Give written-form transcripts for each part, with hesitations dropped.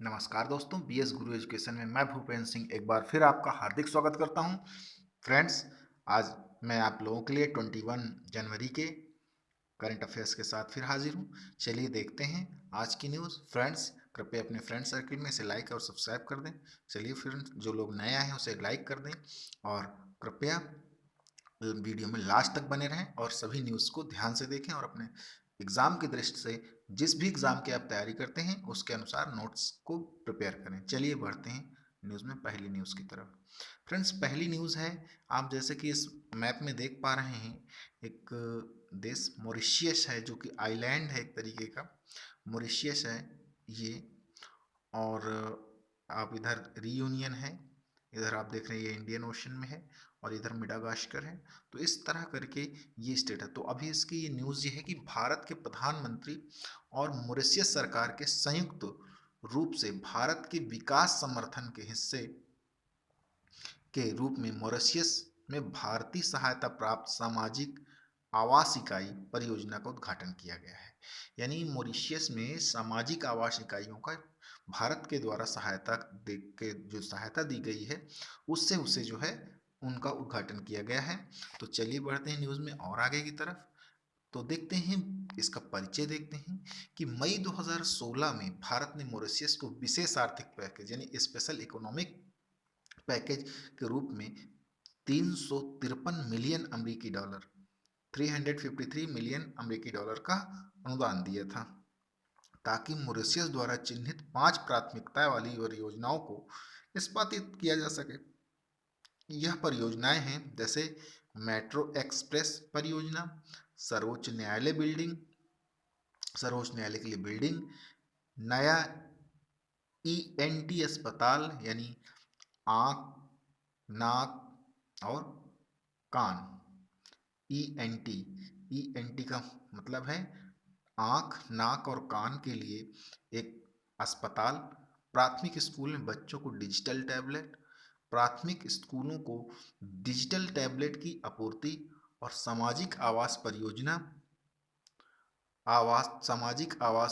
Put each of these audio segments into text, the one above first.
नमस्कार दोस्तों, बीएस गुरु एजुकेशन में मैं भूपेंद्र सिंह एक बार फिर आपका हार्दिक स्वागत करता हूं। फ्रेंड्स, आज मैं आप लोगों के लिए 21 जनवरी के करंट अफेयर्स के साथ फिर हाजिर हूं। चलिए देखते हैं आज की न्यूज़। फ्रेंड्स, कृपया अपने फ्रेंड सर्कल में इसे लाइक और सब्सक्राइब कर दें। चलिए फ्रेंड्स, जो लोग नए आए हैं उसे लाइक कर दें और कृपया वीडियो में लास्ट तक बने रहें और सभी न्यूज़ को ध्यान से देखें और अपने एग्ज़ाम की दृष्टि से जिस भी एग्ज़ाम की आप तैयारी करते हैं उसके अनुसार नोट्स को प्रिपेयर करें। चलिए बढ़ते हैं न्यूज़ में पहली न्यूज़ की तरफ। फ्रेंड्स, पहली न्यूज़ है, आप जैसे कि इस मैप में देख पा रहे हैं, एक देश मॉरिशियस है जो कि आइलैंड है एक तरीके का। मॉरिशियस है ये, और आप इधर रियूनियन है, इधर आप देख रहे हैं ये इंडियन ओशन में है और इधर मिडागास्कर है। तो इस तरह करके ये स्टेट है। तो अभी इसकी ये न्यूज़ ये है कि भारत के प्रधानमंत्री और मॉरिशस सरकार के संयुक्त रूप से भारत के विकास समर्थन के हिस्से के रूप में मॉरिशस में भारतीय सहायता प्राप्त सामाजिक आवास इकाई परियोजना का उद्घाटन किया गया है। यानी मॉरिशस में सामाजिक आवास इकाइयों का भारत के द्वारा सहायता दे के जो सहायता दी गई है उससे उसे जो है उनका उद्घाटन किया गया है। तो चलिए बढ़ते हैं न्यूज़ में और आगे की तरफ। तो देखते हैं, इसका परिचय देखते हैं कि मई 2016 में भारत ने मॉरिशस को विशेष आर्थिक पैकेज यानी स्पेशल इकोनॉमिक पैकेज के रूप में 353 मिलियन अमेरिकी डॉलर 353 मिलियन अमेरिकी डॉलर का अनुदान दिया था, ताकि मॉरिशस द्वारा चिन्हित 5 प्राथमिकता वाली परियोजनाओं को निष्पादित किया जा सके। यह परियोजनाएं हैं जैसे मेट्रो एक्सप्रेस परियोजना, सर्वोच्च न्यायालय बिल्डिंग, सर्वोच्च न्यायालय के लिए बिल्डिंग, नया ईएनटी अस्पताल यानी आँख, नाक और कान। ईएनटी, ईएनटी का मतलब है आँख, नाक और कान के लिए एक अस्पताल। प्राथमिक स्कूल में बच्चों को डिजिटल टैबलेट, प्राथमिक स्कूलों को डिजिटल टैबलेट की आपूर्ति और सामाजिक आवास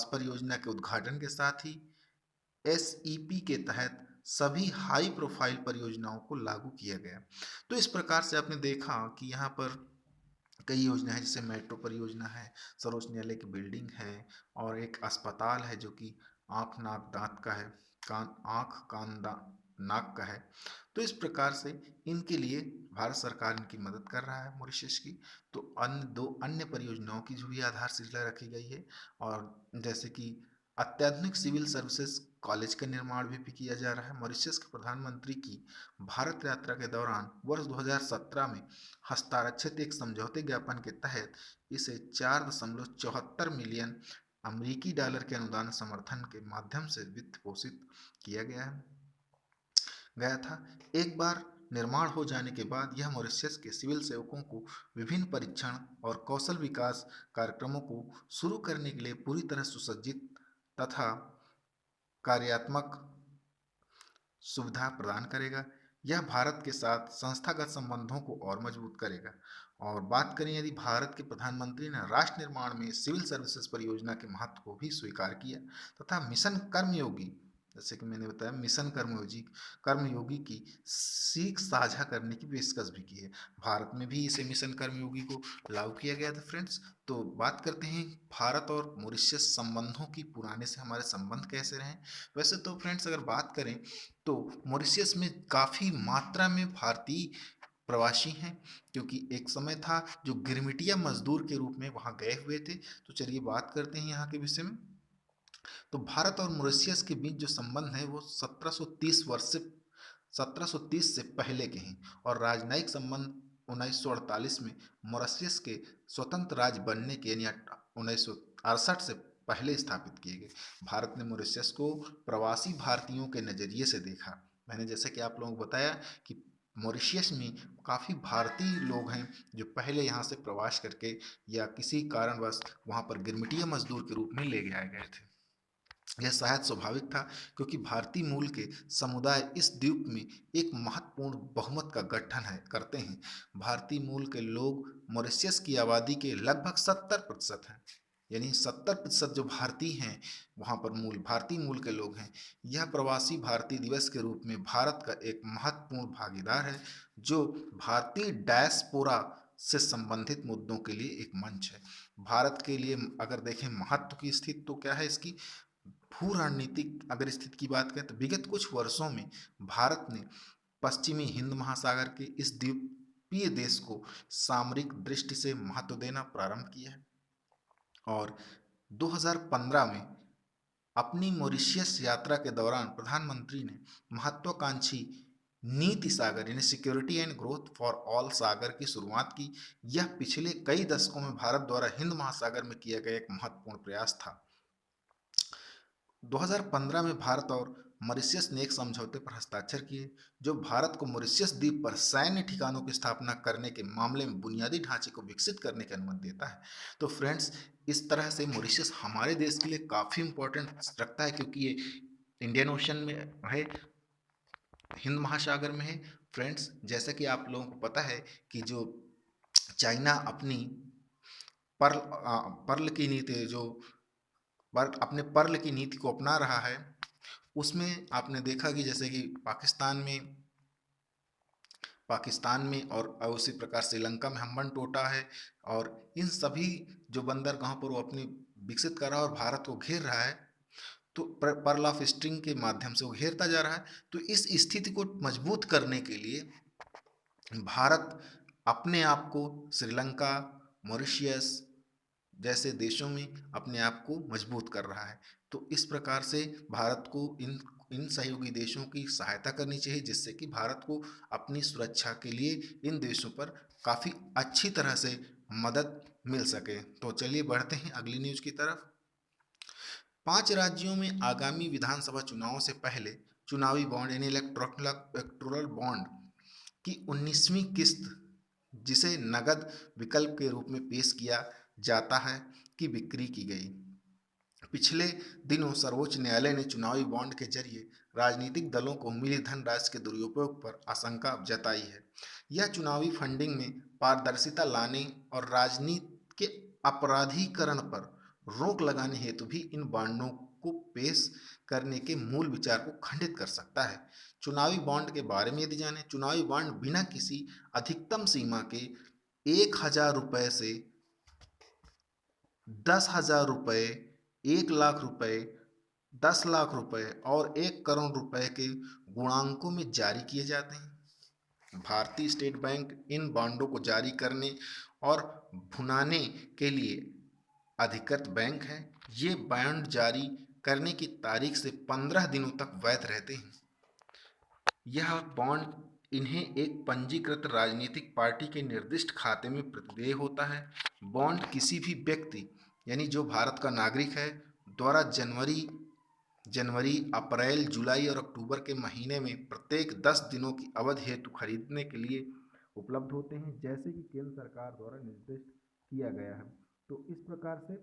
परियोजना के उद्घाटन के साथ ही एसईपी के तहत सभी हाई प्रोफाइल परियोजनाओं को लागू किया गया। तो इस प्रकार से आपने देखा कि यहाँ पर कई योजना है, जैसे मेट्रो परियोजना है, सर्वोच्च न्यायालय की बिल्डिंग है और एक अस्पताल है जो कि आँख नाक दांत का है, कान आँख कान नाक का है। तो इस प्रकार से इनके लिए भारत सरकार इनकी मदद कर रहा है मॉरिशस की। तो अन्य दो अन्य परियोजनाओं की जो भी आधारशिला रखी गई है, और जैसे कि अत्याधुनिक सिविल सर्विसेज कॉलेज का निर्माण भी किया जा रहा है। मॉरिशस के प्रधानमंत्री की भारत यात्रा के दौरान वर्ष 2017 में हस्ताक्षरित एक समझौते ज्ञापन के तहत इसे 4.74 मिलियन अमेरिकी डॉलर के अनुदान समर्थन के माध्यम से वित्त पोषित किया गया था। एक बार निर्माण हो जाने के बाद यह मॉरिशस के सिविल सेवकों को विभिन्न परीक्षण और कौशल विकास कार्यक्रमों को शुरू करने के लिए पूरी तरह सुसज्जित तथा कार्यात्मक सुविधा प्रदान करेगा। यह भारत के साथ संस्थागत संबंधों को और मजबूत करेगा। और बात करें, यदि भारत के प्रधानमंत्री ने राष्ट्र निर्माण में सिविल सर्विसेज परियोजना के महत्व को भी स्वीकार किया तथा मिशन कर्मयोगी, जैसे कि मैंने बताया, मिशन कर्मयोगी की सीख साझा करने की पेशकश भी की है। भारत में भी इसे मिशन कर्मयोगी को लागू किया गया था। फ्रेंड्स, तो बात करते हैं भारत और मॉरिशस संबंधों की, पुराने से हमारे संबंध कैसे रहे। वैसे तो फ्रेंड्स, अगर बात करें तो मॉरिशस में काफ़ी मात्रा में भारतीय प्रवासी हैं, क्योंकि एक समय था जो गिरमिटिया मजदूर के रूप में वहाँ गए हुए थे। तो चलिए बात करते हैं यहाँ के विषय में। तो भारत और मॉरिशस के बीच जो संबंध है वो 1730 से पहले के हैं, और राजनयिक संबंध 1948 में मॉरिशस के स्वतंत्र राज्य बनने के यानी 1968 से पहले स्थापित किए गए। भारत ने मॉरिशस को प्रवासी भारतीयों के नज़रिए से देखा। मैंने जैसे कि आप लोगों को बताया कि मॉरिशस में काफ़ी भारतीय लोग हैं जो पहले यहाँ से प्रवास करके या किसी कारणवश वहाँ पर गिरमिटिया मजदूर के रूप में ले गए थे। यह शायद स्वाभाविक था, क्योंकि भारतीय मूल के समुदाय इस द्वीप में एक महत्वपूर्ण बहुमत का गठन करते हैं। भारतीय मूल के लोग मॉरिशस की आबादी के लगभग 70% हैं। यानी 70% जो भारतीय हैं वहाँ पर भारतीय मूल के लोग हैं। यह प्रवासी भारतीय दिवस के रूप में भारत का एक महत्वपूर्ण भागीदार है, जो भारतीय डायस्पोरा से संबंधित मुद्दों के लिए एक मंच है। भारत के लिए अगर देखें महत्व की स्थिति तो क्या है इसकी, भू रणनीतिक अगर स्थिति की बात करें तो विगत कुछ वर्षों में भारत ने पश्चिमी हिंद महासागर के इस द्वीपीय देश को सामरिक दृष्टि से महत्व देना प्रारंभ किया है और 2015 में अपनी मॉरिशस यात्रा के दौरान प्रधानमंत्री ने महत्वाकांक्षी नीति सागर यानी security and growth for all Sagar की शुरुआत की। यह पिछले कई दशकों में भारत द्वारा हिंद महासागर में किया गया एक महत्वपूर्ण प्रयास था। 2015 में भारत और मॉरिशस ने एक समझौते पर हस्ताक्षर किए, जो भारत को मॉरिशस द्वीप पर सैन्य ठिकानों की स्थापना करने के मामले में बुनियादी ढांचे को विकसित करने की अनुमति देता है। तो फ्रेंड्स, इस तरह से मॉरिशस हमारे देश के लिए काफ़ी इंपॉर्टेंट रखता है, क्योंकि ये इंडियन ओशन में है, हिंद महासागर में है। फ्रेंड्स, जैसा कि आप लोगों को पता है कि जो चाइना अपनी पर्ल की नीति जो अपने पर्ल की नीति को अपना रहा है, उसमें आपने देखा कि जैसे कि पाकिस्तान में और उसी प्रकार श्रीलंका में हम्बनटोटा है, और इन सभी जो बंदरगाहों पर वो अपनी विकसित कर रहा है और भारत को घेर रहा है, तो पर्ल ऑफ स्ट्रिंग के माध्यम से वो घेरता जा रहा है। तो इस स्थिति को मजबूत करने के लिए भारत अपने आप को श्रीलंका, मॉरिशस जैसे देशों में अपने आप को मजबूत कर रहा है। तो इस प्रकार से भारत को इन इन सहयोगी देशों की सहायता करनी चाहिए, जिससे कि भारत को अपनी सुरक्षा के लिए इन देशों पर काफ़ी अच्छी तरह से मदद मिल सके। तो चलिए बढ़ते हैं अगली न्यूज़ की तरफ। 5 राज्यों में आगामी विधानसभा चुनावों से पहले चुनावी बॉन्ड यानी इलेक्टोरल बॉन्ड की 19वीं किस्त, जिसे नगद विकल्प के रूप में पेश किया जाता है, की बिक्री की गई। पिछले दिनों सर्वोच्च न्यायालय ने चुनावी बॉन्ड के जरिए राजनीतिक दलों को मिली धनराशि के दुरुपयोग पर आशंका जताई है। यह चुनावी फंडिंग में पारदर्शिता लाने और राजनीति के अपराधीकरण पर रोक लगाने हेतु भी इन बॉन्डों को पेश करने के मूल विचार को खंडित कर सकता है। चुनावी बॉन्ड के बारे में यदि जानें, चुनावी बॉन्ड बिना किसी अधिकतम सीमा के 1,000 रुपये से 10,000 रुपये, 1 लाख रुपये, 10 लाख रुपये और 1 करोड़ रुपये के गुणांकों में जारी किए जाते हैं। भारतीय स्टेट बैंक इन बॉन्डों को जारी करने और भुनाने के लिए अधिकृत बैंक है। ये बॉन्ड जारी करने की तारीख से 15 दिनों तक वैध रहते हैं। यह बॉन्ड इन्हें एक पंजीकृत राजनीतिक पार्टी के निर्दिष्ट खाते में प्रतिदेय होता है। बॉन्ड किसी भी व्यक्ति यानी जो भारत का नागरिक है द्वारा जनवरी, अप्रैल, जुलाई और अक्टूबर के महीने में प्रत्येक 10 दिनों की अवधि हेतु खरीदने के लिए उपलब्ध होते हैं, जैसे कि केंद्र सरकार द्वारा निर्दिष्ट किया गया है। तो इस प्रकार से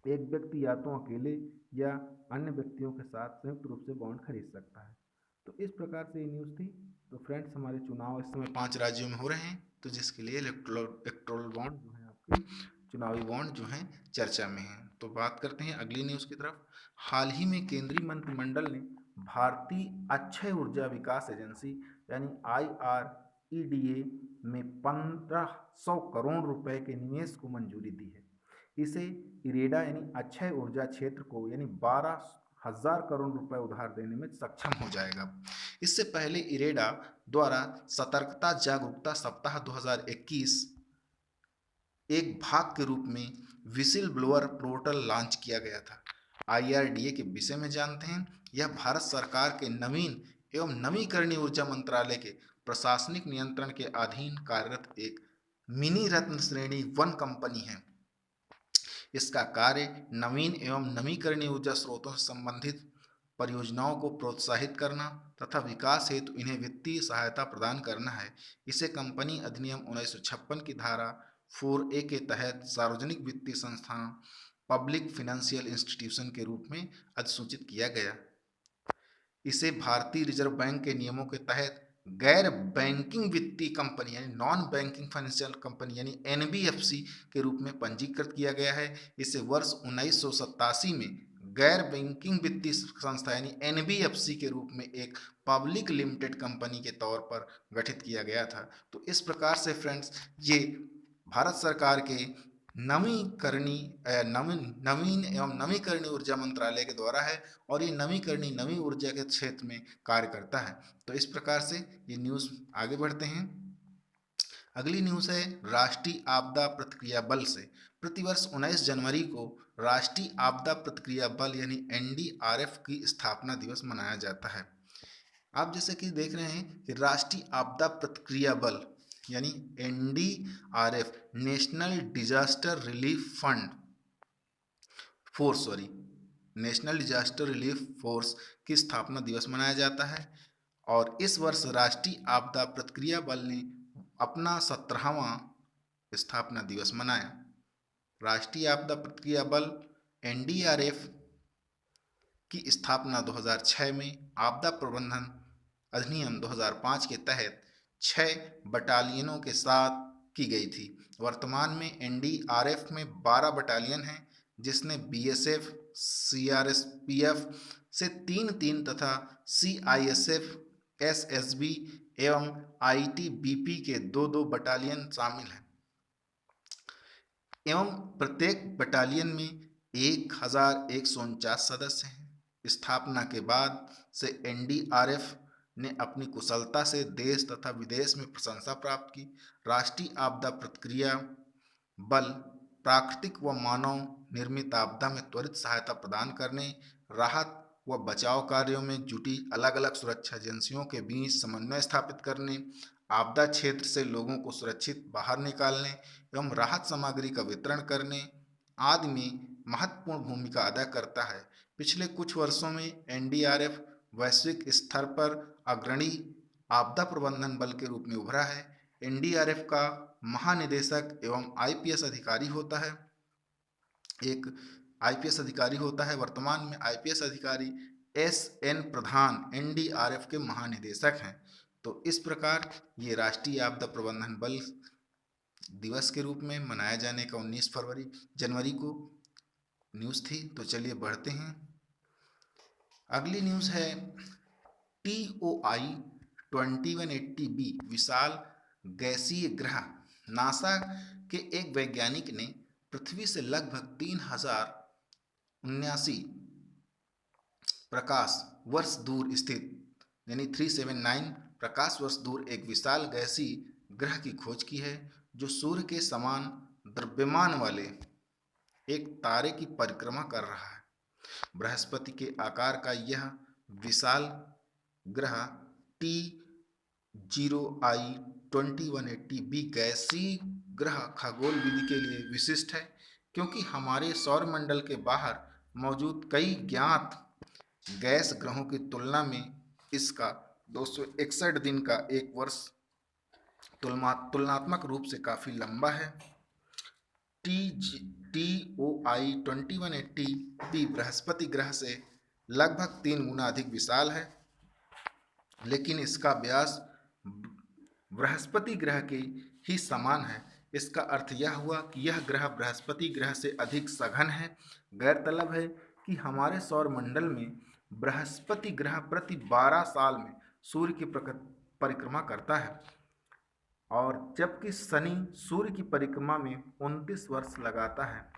एक व्यक्ति या तो अकेले या अन्य व्यक्तियों के साथ संयुक्त रूप से बॉन्ड खरीद सकता है। तो इस प्रकार से ये न्यूज़ थी। तो फ्रेंड्स, हमारे चुनाव इस समय 5 राज्यों में हो रहे हैं, तो जिसके लिए इलेक्टोरल बॉन्ड जो है आपके चुनावी बॉन्ड जो हैं चर्चा में हैं। तो बात करते हैं अगली न्यूज़ की तरफ। हाल ही में केंद्रीय मंत्रिमंडल ने भारतीय अक्षय ऊर्जा विकास एजेंसी यानी IREDA में 1,500 करोड़ रुपए के निवेश को मंजूरी दी है। इसे इरेडा यानी अक्षय ऊर्जा क्षेत्र को यानी 12,000 करोड़ रुपए उधार देने में सक्षम हो जाएगा। इससे पहले इरेडा द्वारा सतर्कता जागरूकता सप्ताह 2021 एक भाग के रूप में विसिल ब्लोअर पोर्टल लॉन्च किया गया था। IRDA के विषय में जानते हैं। यह भारत सरकार के नवीन एवं नवीकरणीय ऊर्जा मंत्रालय के प्रशासनिक नियंत्रण के अधीन कार्यरत एक मिनी रत्न श्रेणी 1 कंपनी है। इसका कार्य नवीन एवं नवीकरणीय ऊर्जा स्रोतों से संबंधित परियोजनाओं को प्रोत्साहित करना तथा विकास हेतु इन्हें वित्तीय सहायता प्रदान करना है। इसे कंपनी अधिनियम 1956 की धारा 4A के तहत सार्वजनिक वित्तीय संस्थान पब्लिक फाइनेंशियल इंस्टीट्यूशन के रूप में अधिसूचित किया गया। इसे भारतीय रिजर्व बैंक के नियमों के तहत गैर बैंकिंग वित्तीय कंपनी यानी नॉन बैंकिंग फाइनेंशियल कंपनी यानी एनबीएफसी के रूप में पंजीकृत किया गया है। इसे वर्ष 1987 में गैर बैंकिंग वित्तीय संस्था यानी एनबीएफसी के रूप में एक पब्लिक लिमिटेड कंपनी के तौर पर गठित किया गया था। तो इस प्रकार से फ्रेंड्स ये भारत सरकार के नवीन एवं नवीकरणीय ऊर्जा मंत्रालय के द्वारा है और ये नवीकरणीय नवी ऊर्जा के क्षेत्र में कार्य करता है। तो इस प्रकार से ये न्यूज़ आगे बढ़ते हैं। अगली न्यूज़ है राष्ट्रीय आपदा प्रतिक्रिया बल से। प्रतिवर्ष 19 जनवरी को राष्ट्रीय आपदा प्रतिक्रिया बल यानी एनडीआरएफ की स्थापना दिवस मनाया जाता है। आप जैसे कि देख रहे हैं कि राष्ट्रीय आपदा प्रतिक्रिया बल यानी NDRF national disaster relief fund force national disaster relief force की स्थापना दिवस मनाया जाता है। और इस वर्ष राष्ट्रीय आपदा प्रतिक्रिया बल ने अपना 17वां स्थापना दिवस मनाया। राष्ट्रीय आपदा प्रतिक्रिया बल एनडीआरएफ की स्थापना 2006 में आपदा प्रबंधन अधिनियम 2005 के तहत 6 बटालियनों के साथ की गई थी। वर्तमान में एनडीआरएफ में 12 बटालियन हैं, जिसने बीएसएफ, सीआरपीएफ से 3-3 तथा सीआईएसएफ, एसएसबी एवं आईटीबीपी के 2-2 बटालियन शामिल हैं एवं प्रत्येक बटालियन में 1149 सदस्य हैं। स्थापना के बाद से एनडीआरएफ ने अपनी कुशलता से देश तथा विदेश में प्रशंसा प्राप्त की। राष्ट्रीय आपदा प्रतिक्रिया बल प्राकृतिक व मानव निर्मित आपदा में त्वरित सहायता प्रदान करने, राहत व बचाव कार्यों में जुटी अलग अलग सुरक्षा एजेंसियों के बीच समन्वय स्थापित करने, आपदा क्षेत्र से लोगों को सुरक्षित बाहर निकालने एवं राहत सामग्री का वितरण करने आदि में महत्वपूर्ण भूमिका अदा करता है। पिछले कुछ वर्षों में एनडीआरएफ वैश्विक स्तर पर अग्रणी आपदा प्रबंधन बल के रूप में उभरा है। एनडीआरएफ का महानिदेशक एवं आईपीएस अधिकारी होता है। एक आईपीएस अधिकारी होता है। वर्तमान में आईपीएस अधिकारी एसएन प्रधान एनडीआरएफ के महानिदेशक हैं। तो इस प्रकार ये राष्ट्रीय आपदा प्रबंधन बल दिवस के रूप में मनाया जाने का 19 जनवरी को न्यूज़ थी। तो चलिए बढ़ते हैं। अगली न्यूज़ है TOI 2180b विशाल गैसीय ग्रह। नासा के एक वैज्ञानिक ने पृथ्वी से लगभग 3079 प्रकाश वर्ष दूर स्थित यानी 379 प्रकाश वर्ष दूर एक विशाल गैसीय ग्रह की खोज की है, जो सूर्य के समान द्रव्यमान वाले एक तारे की परिक्रमा कर रहा है। बृहस्पति के आकार का यह विशाल ग्रह TOI 2180b गैसीय ग्रह खगोल विधि के लिए विशिष्ट है, क्योंकि हमारे सौर मंडल के बाहर मौजूद कई ज्ञात गैस ग्रहों की तुलना में इसका 261 दिन का एक वर्ष तुलनात्मक रूप से काफी लंबा है। TOI 2180b बृहस्पति ग्रह से लगभग 3 गुना अधिक विशाल है, लेकिन इसका व्यास बृहस्पति ग्रह के ही समान है। इसका अर्थ यह हुआ कि यह ग्रह बृहस्पति ग्रह से अधिक सघन है। गौरतलब है कि हमारे सौर मंडल में बृहस्पति ग्रह प्रति 12 साल में सूर्य की परिक्रमा करता है, और जबकि शनि सूर्य की परिक्रमा में 29 वर्ष लगाता है।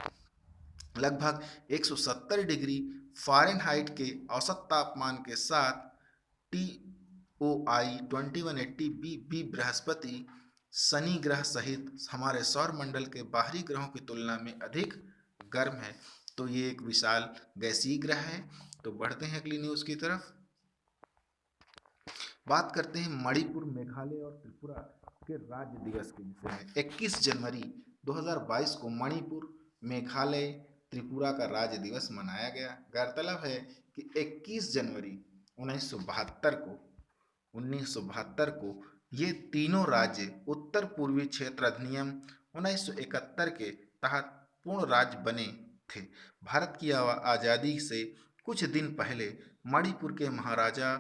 लगभग 170 डिग्री फ़ारेनहाइट के औसत तापमान के साथ TOI 2180b बृहस्पति शनि ग्रह सहित हमारे सौर मंडल के बाहरी ग्रहों की तुलना में अधिक गर्म है। तो ये एक विशाल गैसीय ग्रह है। तो बढ़ते हैं अगली न्यूज़ की तरफ। बात करते हैं मणिपुर, मेघालय और त्रिपुरा के राज्य दिवस के विषय में। 21 जनवरी 2022 को मणिपुर, मेघालय, त्रिपुरा का राज्य दिवस मनाया गया। गौरतलब है कि 21 जनवरी 1972 को ये तीनों राज्य उत्तर पूर्वी क्षेत्र अधिनियम 1971 के तहत पूर्ण राज्य बने थे। भारत की आज़ादी से कुछ दिन पहले मणिपुर के महाराजा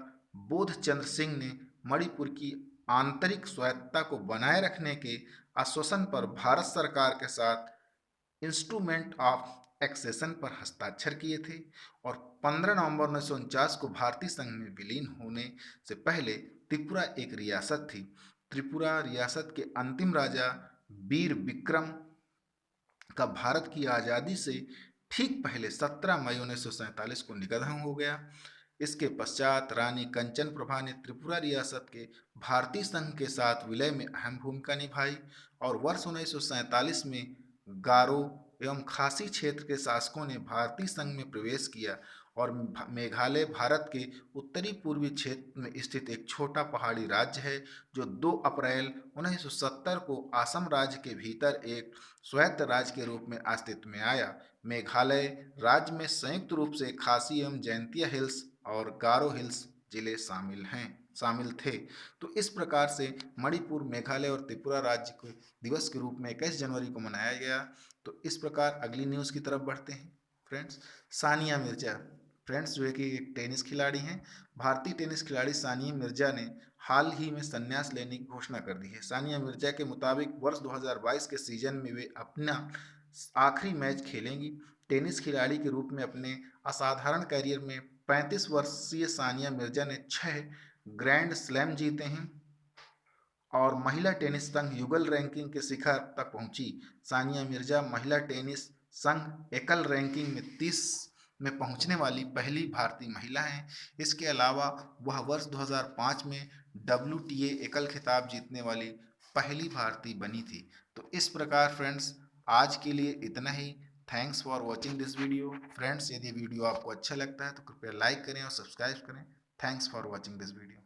बोधचंद्र सिंह ने मणिपुर की आंतरिक स्वायत्तता को बनाए रखने के आश्वासन पर भारत सरकार के साथ इंस्ट्रूमेंट ऑफ एक्सेशन पर हस्ताक्षर किए थे और 15 नवंबर 1949 को भारतीय संघ में विलीन होने से पहले त्रिपुरा एक रियासत थी। त्रिपुरा रियासत के अंतिम राजा वीर विक्रम का भारत की आज़ादी से ठीक पहले 17 मई 1947 को निधन हो गया। इसके पश्चात रानी कंचन प्रभा ने त्रिपुरा रियासत के भारतीय संघ के साथ विलय में अहम भूमिका निभाई और वर्ष 1947 में गारो एवं खासी क्षेत्र के शासकों ने भारतीय संघ में प्रवेश किया और मेघालय भारत के उत्तरी पूर्वी क्षेत्र में स्थित एक छोटा पहाड़ी राज्य है जो 2 अप्रैल 1970 को असम राज्य के भीतर एक स्वायत्त राज्य के रूप में अस्तित्व में आया। मेघालय राज्य में संयुक्त रूप से खासी एवं जैंतिया हिल्स और गारो हिल्स जिले शामिल थे। तो इस प्रकार से मणिपुर, मेघालय और त्रिपुरा राज्य को दिवस के रूप में 21 जनवरी को मनाया गया। तो इस प्रकार अगली न्यूज़ की तरफ बढ़ते हैं फ्रेंड्स। सानिया मिर्जा फ्रेंड्स जो है कि एक टेनिस खिलाड़ी हैं। भारतीय टेनिस खिलाड़ी सानिया मिर्जा ने हाल ही में संन्यास लेने की घोषणा कर दी है। सानिया मिर्जा के मुताबिक वर्ष 2022 के सीजन में वे अपना आखिरी मैच खेलेंगी। टेनिस खिलाड़ी के रूप में अपने असाधारण करियर में 35 वर्षीय सानिया मिर्जा ने 6 ग्रैंड स्लैम जीते हैं और महिला टेनिस संघ युगल रैंकिंग के शिखर तक पहुंची। सानिया मिर्जा महिला टेनिस संघ एकल रैंकिंग में 30 में पहुंचने वाली पहली भारतीय महिला हैं। इसके अलावा वह वर्ष 2005 में WTA एकल खिताब जीतने वाली पहली भारतीय बनी थी। तो इस प्रकार फ्रेंड्स आज के लिए इतना ही। Thanks for watching this video. Friends यदि वीडियो आपको अच्छा लगता है तो कृपया लाइक करें और सब्सक्राइब करें। Thanks for watching this video.